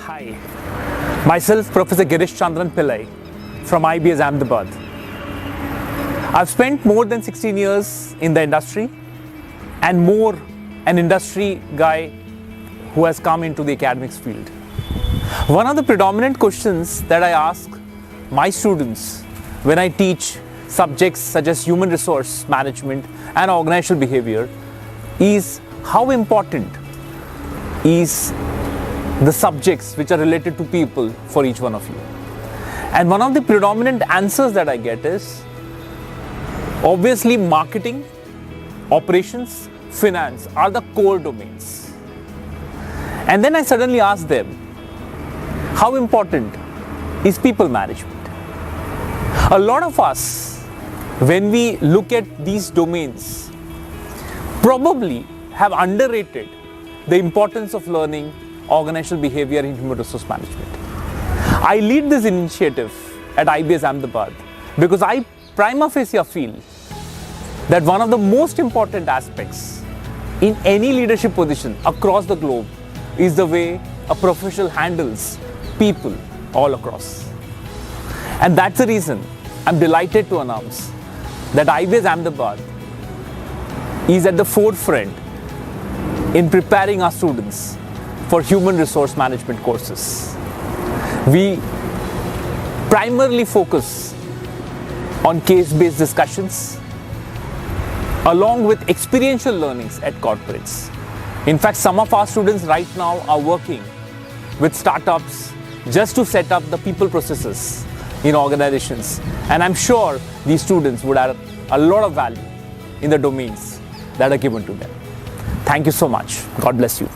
Hi, myself Professor Girish Chandran Pillai from IBS Ahmedabad. I've spent more than 16 years in the industry and more an industry guy who has come into the academics field. One of the predominant questions that I ask my students when I teach subjects such as human resource management and organizational behavior is how important is the subjects which are related to people for each one of you. And one of the predominant answers that I get is obviously marketing, operations, finance are the core domains. And then I suddenly ask them, how important is people management? A lot of us, when we look at these domains, probably have underrated the importance of learning organizational behavior in human resource management. I lead this initiative at IBS Ahmedabad because I prima facie feel that one of the most important aspects in any leadership position across the globe is the way a professional handles people all across. And that's the reason I'm delighted to announce that IBS Ahmedabad is at the forefront in preparing our students for human resource management courses. We primarily focus on case-based discussions along with experiential learnings at corporates. In fact, some of our students right now are working with startups just to set up the people processes in organizations. And I'm sure these students would add a lot of value in the domains that are given to them. Thank you so much. God bless you.